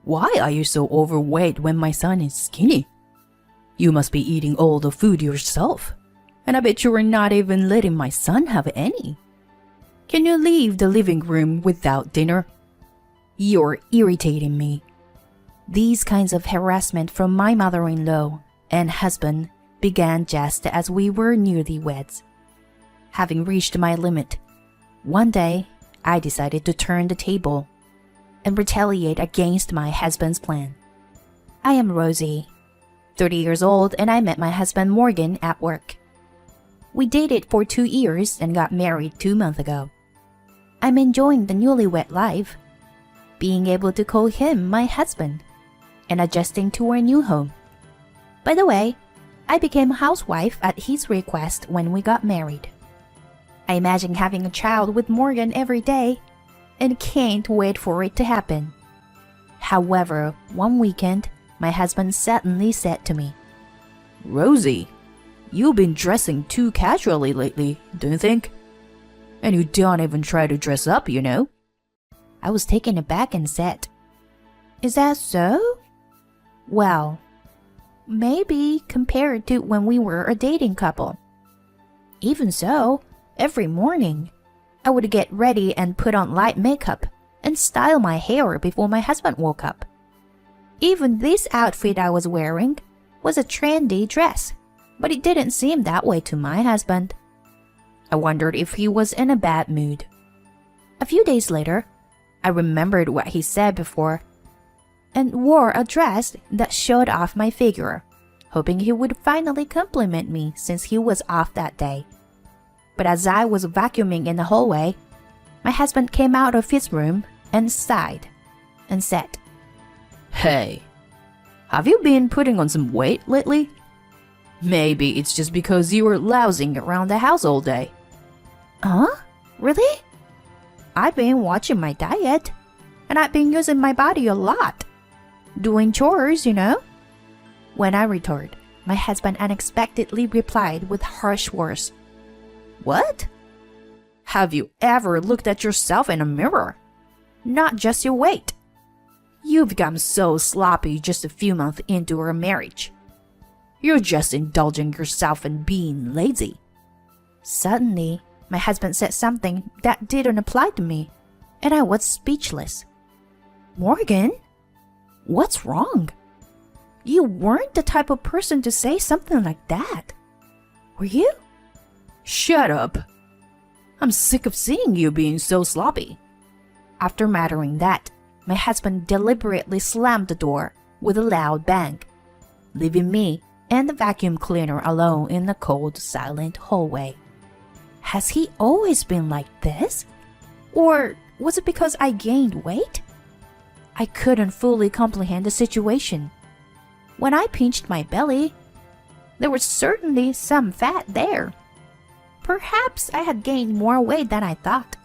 Why are you so overweight when my son is skinny? You must be eating all the food yourself, and I bet you are not even letting my son have any. Can you leave the living room without dinner? You're irritating me." These kinds of harassment from my mother-in-law and husband began just as we were newlyweds. Having reached my limit, one day I decided to turn the table and retaliate against my husband's plan. I am Rosie, 30 years old, and I met my husband Morgan at work. We dated for 2 years and got married 2 months ago. I'm enjoying the newlywed life, being able to call him my husband, and adjusting to our new home. By the way, I became a housewife at his request when we got married. I imagine having a child with Morgan every day and can't wait for it to happen. However, one weekend, my husband suddenly said to me, "Rosie, you've been dressing too casually lately, don't you think? And you don't even try to dress up, you know." I was taken aback and said, "Is that so? Well, maybe compared to when we were a dating couple. Even so, every morning, I would get ready and put on light makeup and style my hair before my husband woke up. Even this outfit I was wearing was a trendy dress, but it didn't seem that way to my husband." I wondered if he was in a bad mood. A few days later, I remembered what he said before and wore a dress that showed off my figure, hoping he would finally compliment me since he was off that day. But as I was vacuuming in the hallway, my husband came out of his room and sighed and said, "Hey, have you been putting on some weight lately? Maybe it's just because you were lounging around the house all day." "Huh? Really? I've been watching my diet, and I've been using my body a lot. Doing chores, you know." When I returned, my husband unexpectedly replied with harsh words. "What? Have you ever looked at yourself in a mirror? Not just your weight. You've become so sloppy just a few months into our marriage. You're just indulging yourself in being lazy." Suddenly, my husband said something that didn't apply to me, and I was speechless. "Morgan, what's wrong? You weren't the type of person to say something like that, were you?" "Shut up. I'm sick of seeing you being so sloppy." After muttering that, my husband deliberately slammed the door with a loud bang, leaving me and the vacuum cleaner alone in the cold, silent hallway. Has he always been like this? Or was it because I gained weight? I couldn't fully comprehend the situation. When I pinched my belly, there was certainly some fat there. Perhaps I had gained more weight than I thought.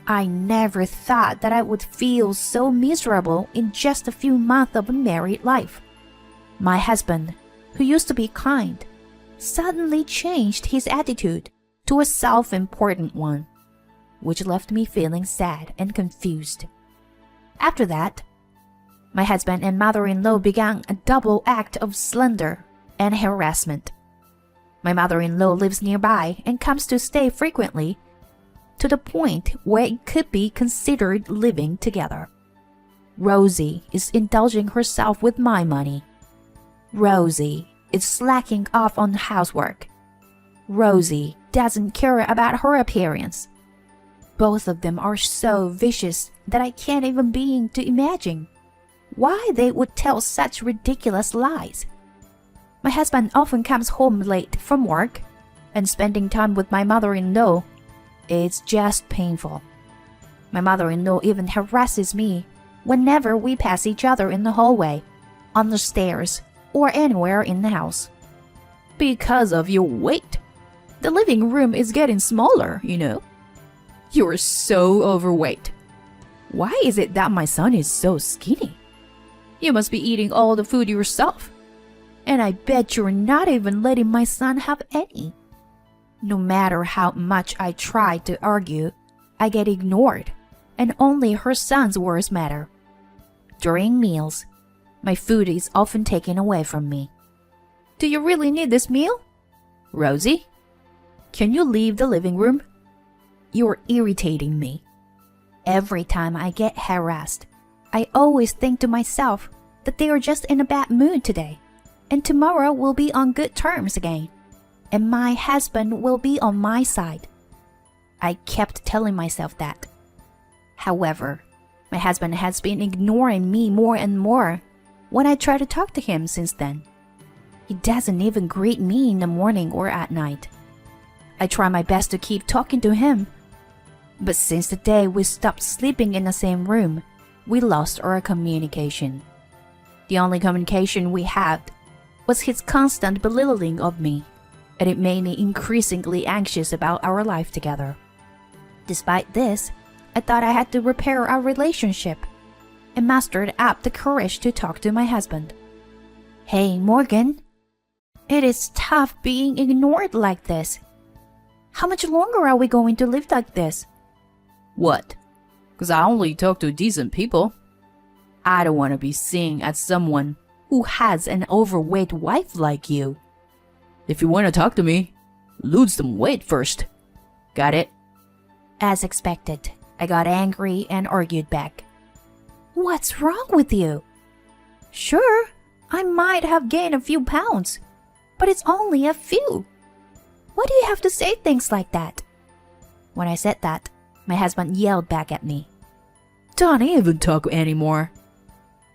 I never thought that I would feel so miserable in just a few months of a married life. My husband, who used to be kind, suddenly changed his attitude to a self-important one, which left me feeling sad and confused. After that, my husband and mother-in-law began a double act of slander and harassment. My mother-in-law lives nearby and comes to stay frequently, to the point where it could be considered living together. Rosie is indulging herself with my money. Rosie is slacking off on housework. Rosie doesn't care about her appearance. Both of them are so vicious that I can't even begin to imagine why they would tell such ridiculous lies. My husband often comes home late from work, and spending time with my mother-in-law is just painful. My mother-in-law even harasses me whenever we pass each other in the hallway, on the stairs, or anywhere in the house. Because of your weight, the living room is getting smaller, you know. You're so overweight. Why is it that my son is so skinny? You must be eating all the food yourself. And I bet you're not even letting my son have any. No matter how much I try to argue, I get ignored, and only her son's words matter. During meals, my food is often taken away from me. Do you really need this meal? Rosie, can you leave the living room? You're irritating me. Every time I get harassed, I always think to myself that they are just in a bad mood today, and tomorrow we'll be on good terms again, and my husband will be on my side. I kept telling myself that. However, my husband has been ignoring me more and more when I try to talk to him since then. He doesn't even greet me in the morning or at night. I try my best to keep talking to him, but since the day we stopped sleeping in the same room, we lost our communication. The only communication we had was his constant belittling of me, and it made me increasingly anxious about our life together. Despite this, I thought I had to repair our relationship and mustered up the courage to talk to my husband. Hey, Morgan. It is tough being ignored like this. How much longer are we going to live like this? What? 'Cause I only talk to decent people. I don't want to be seen as someone who has an overweight wife like you. If you want to talk to me, lose some weight first. Got it? As expected, I got angry and argued back. What's wrong with you? Sure, I might have gained a few pounds, but it's only a few. Why do you have to say things like that? When I said that, my husband yelled back at me. Don't even talk anymore.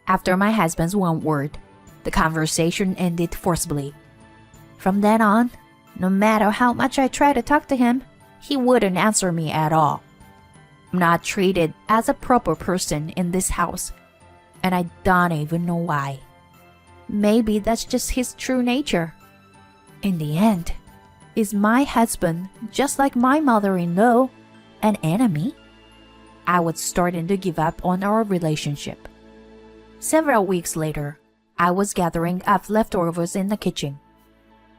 After my husband's one word, the conversation ended forcibly. From then on, no matter how much I tried to talk to him, he wouldn't answer me at all. I'm not treated as a proper person in this house, and I don't even know why. Maybe that's just his true nature. In the end, is my husband, just like my mother-in-law, an enemy? I was starting to give up on our relationship. Several weeks later, I was gathering up leftovers in the kitchen.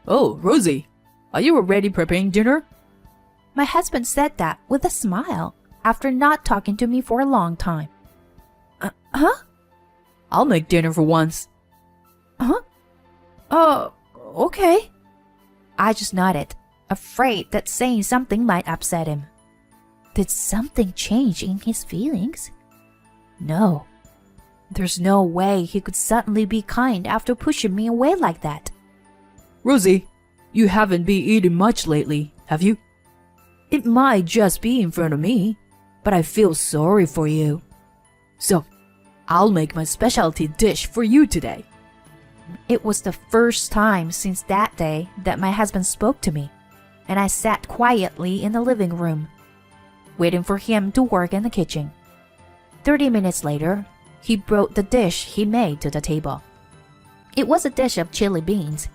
Oh, Rosie, are you already preparing dinner? My husband said that with a smile after not talking to me for a long time. Huh? I'll make dinner for once. Huh? Okay. I just nodded, afraid that saying something might upset him. Did something change in his feelings? No. There's no way he could suddenly be kind after pushing me away like that. Rosie, you haven't been eating much lately, have you? It might just be in front of me, but I feel sorry for you. So, I'll make my specialty dish for you today. It was the first time since that day that my husband spoke to me, and I sat quietly in the living room, waiting for him to work in the kitchen. 30 minutes later, he brought the dish he made to the table. It was a dish of chili beans,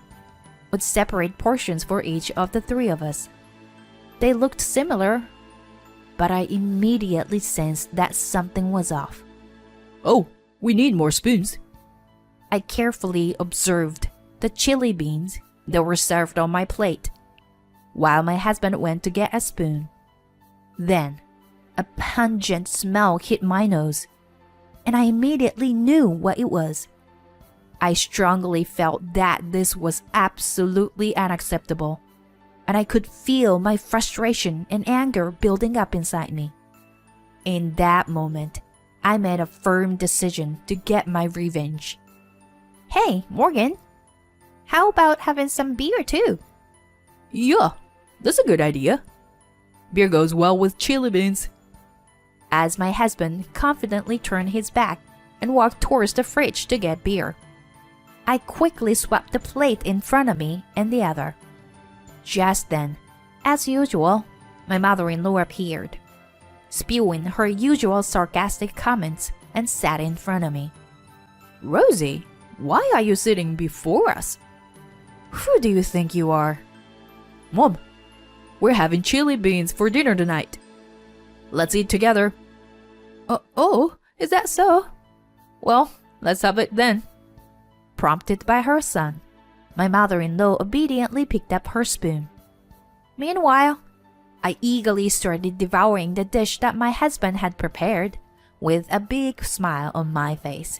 with separate portions for each of the three of us. They looked similar, but I immediately sensed that something was off. Oh, we need more spoons. I carefully observed the chili beans that were served on my plate, while my husband went to get a spoon. Then, a pungent smell hit my nose, and I immediately knew what it was. I strongly felt that this was absolutely unacceptable, and I could feel my frustration and anger building up inside me. In that moment, I made a firm decision to get my revenge. Hey, Morgan, how about having some beer too? Yeah, that's a good idea. Beer goes well with chili beans. As my husband confidently turned his back and walked towards the fridge to get beer, I quickly swept the plate in front of me and the other. Just then, as usual, my mother-in-law appeared, spewing her usual sarcastic comments, and sat in front of me. Rosie, why are you sitting before us? Who do you think you are? Mom, we're having chili beans for dinner tonight. Let's eat together. Oh, is that so? Well, let's have it then. Prompted by her son, my mother-in-law obediently picked up her spoon. Meanwhile, I eagerly started devouring the dish that my husband had prepared, with a big smile on my face.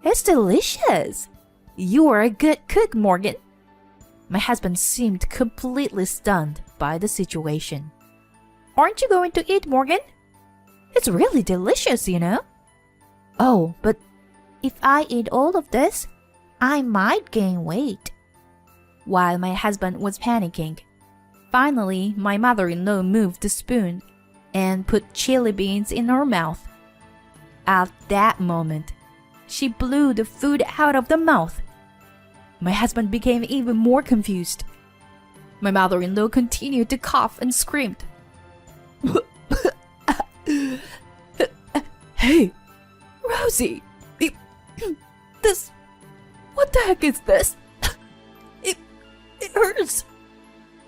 It's delicious. You are a good cook, Morgan. My husband seemed completely stunned by the situation. Aren't you going to eat, Morgan? It's really delicious, you know. Oh, but if I eat all of this, I might gain weight. While my husband was panicking, finally my mother-in-law moved the spoon and put chili beans in her mouth. At that moment, she blew the food out of the mouth. My husband became even more confused. My mother-in-law continued to cough and screamed. Hey, Rosie, what the heck is this? It hurts.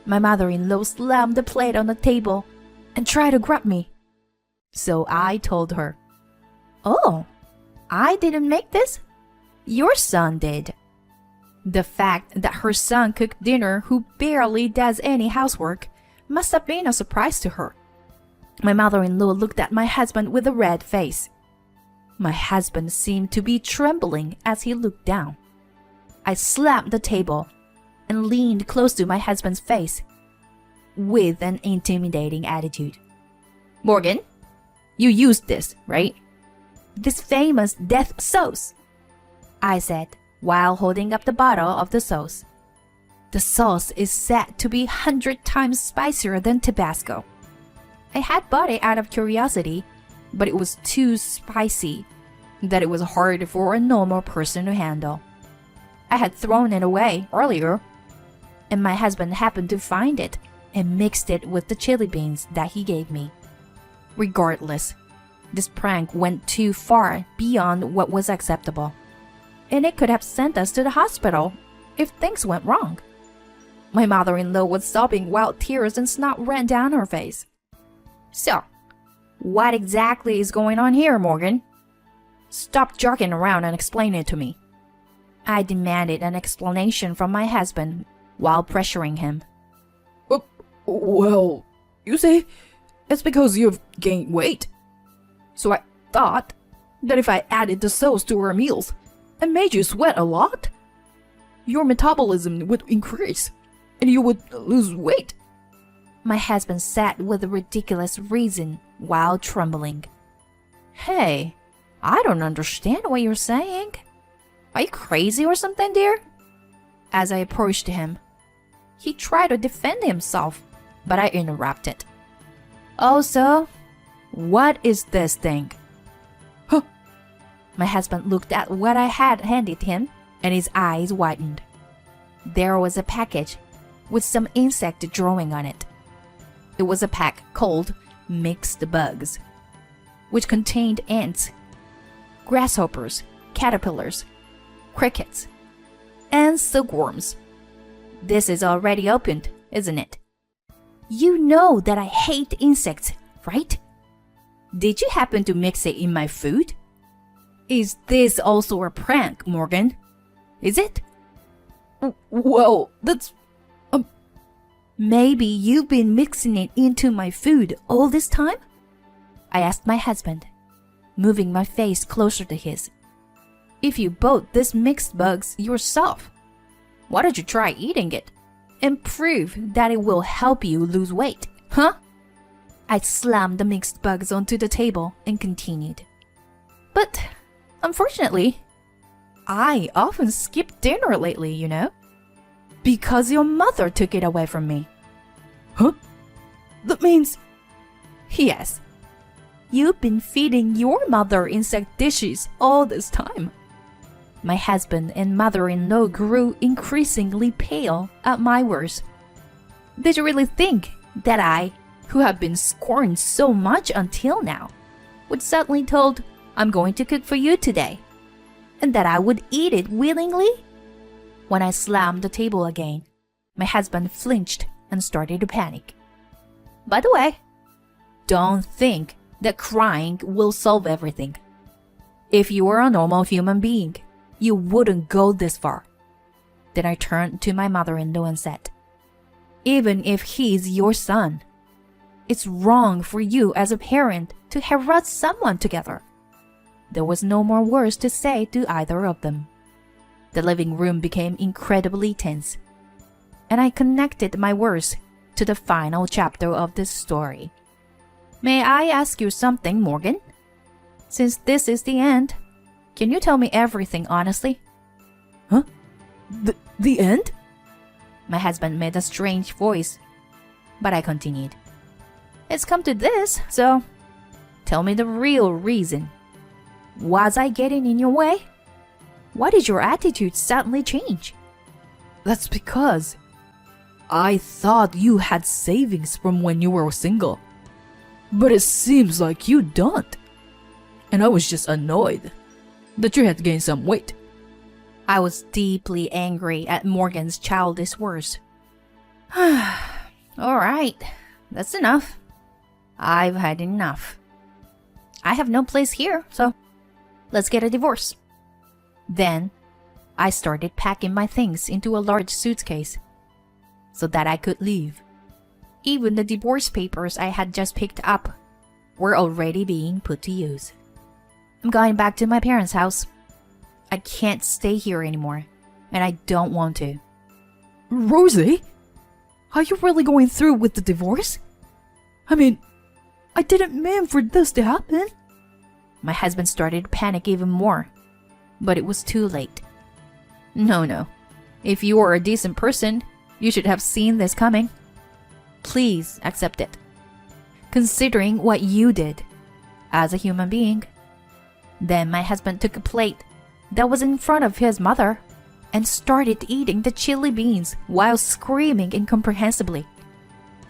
My mother-in-law slammed the plate on the table and tried to grab me. So I told her, Oh, I didn't make this. Your son did. The fact that her son cooked dinner who barely does any housework must have been a surprise to her. My mother-in-law looked at my husband with a red face. My husband seemed to be trembling as he looked down. I slapped the table and leaned close to my husband's face with an intimidating attitude. Morgan, you used this, right? This famous death sauce, I said while holding up the bottle of the sauce. The sauce is said to be 100 times spicier than Tabasco. I had bought it out of curiosity, but it was too spicy that it was hard for a normal person to handle. I had thrown it away earlier, and my husband happened to find it and mixed it with the chili beans that he gave me. Regardless, this prank went too far beyond what was acceptable, and it could have sent us to the hospital if things went wrong. My mother-in-law was sobbing while tears and snot ran down her face. So, what exactly is going on here, Morgan? Stop joking around and explain it to me. I demanded an explanation from my husband while pressuring him. Well, you see, it's because you've gained weight. So I thought that if I added the sauce to our meals and made you sweat a lot, your metabolism would increase and you would lose weight. My husband said with a ridiculous reason while trembling. Hey, I don't understand what you're saying. Are you crazy or something, dear? As I approached him, he tried to defend himself, but I interrupted. Oh, so? What is this thing? Huh. My husband looked at what I had handed him, and his eyes widened. There was a package with some insect drawing on it. It was a pack called Mixed Bugs, which contained ants, grasshoppers, caterpillars, crickets, and silkworms. This is already opened, isn't it? You know that I hate insects, right? Did you happen to mix it in my food? Is this also a prank, Morgan? Is it? Well, that's... Maybe you've been mixing it into my food all this time? I asked my husband, moving my face closer to his. If you bought this mixed bugs yourself, why don't you try eating it and prove that it will help you lose weight, huh? I slammed the mixed bugs onto the table and continued. But, unfortunately, I often skip dinner lately, you know? Because your mother took it away from me. Huh? That means... Yes. You've been feeding your mother insect dishes all this time. My husband and mother-in-law grew increasingly pale at my words. Did you really think that I, who have been scorned so much until now, would suddenly told, I'm going to cook for you today, and that I would eat it willingly? When I slammed the table again, my husband flinched and started to panic. By the way, don't think that crying will solve everything. If you were a normal human being, you wouldn't go this far. Then I turned to my mother-in-law and said, even if he's your son, It's wrong for you as a parent to harass someone together. There was no more words to say to either of them. The living room became incredibly tense, and I connected my words to the final chapter of this story. May I ask you something, Morgan? Since this is the end, can you tell me everything honestly? Huh? The end? My husband made a strange voice, but I continued. It's come to this, so tell me the real reason. Was I getting in your way? Why did your attitude suddenly change? That's because I thought you had savings from when you were single. But it seems like you don't. And I was just annoyed that you had gained some weight. I was deeply angry at Morgan's childish words. All right, that's enough. I've had enough. I have no place here, so let's get a divorce. Then, I started packing my things into a large suitcase so that I could leave. Even the divorce papers I had just picked up were already being put to use. I'm going back to my parents' house. I can't stay here anymore, and I don't want to. Rosie? Are you really going through with the divorce? I mean, I didn't mean for this to happen. My husband started to panic even more, but it was too late. No. If you are a decent person, you should have seen this coming. Please accept it. Considering what you did as a human being. Then my husband took a plate that was in front of his mother and started eating the chili beans while screaming incomprehensibly.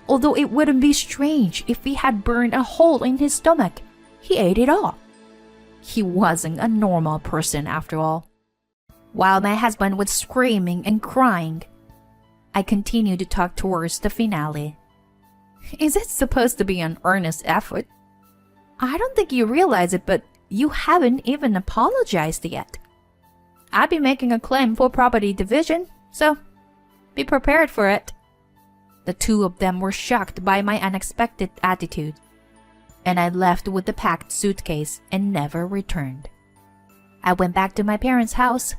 Although it wouldn't be strange if he had burned a hole in his stomach, he ate it all. He wasn't a normal person after all. While my husband was screaming and crying, I continued to talk towards the finale. Is it supposed to be an earnest effort? I don't think you realize it, but you haven't even apologized yet. I'll be making a claim for property division, so be prepared for it. The two of them were shocked by my unexpected attitude, and I left with the packed suitcase and never returned. I went back to my parents' house,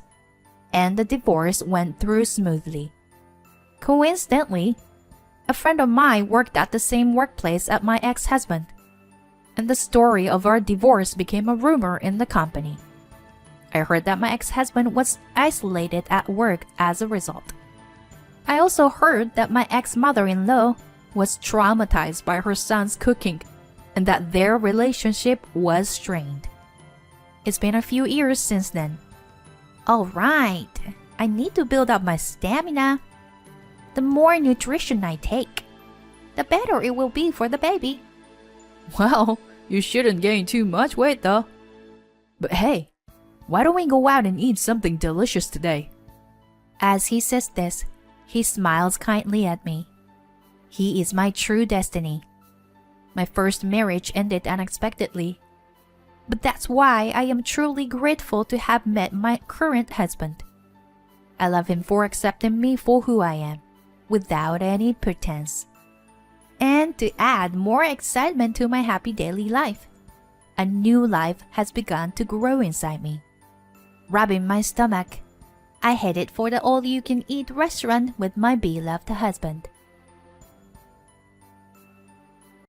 and the divorce went through smoothly. Coincidentally, a friend of mine worked at the same workplace as my ex-husband, and the story of our divorce became a rumor in the company. I heard that my ex-husband was isolated at work as a result. I also heard that my ex-mother-in-law was traumatized by her son's cooking and that their relationship was strained. It's been a few years since then. All right, I need to build up my stamina. The more nutrition I take, the better it will be for the baby. Well, you shouldn't gain too much weight though. But hey, why don't we go out and eat something delicious today? As he says this, he smiles kindly at me. He is my true destiny. My first marriage ended unexpectedly, but that's why I am truly grateful to have met my current husband. I love him for accepting me for who I am, without any pretense. And to add more excitement to my happy daily life, a new life has begun to grow inside me. Rubbing my stomach, I headed for the all-you-can-eat restaurant with my beloved husband.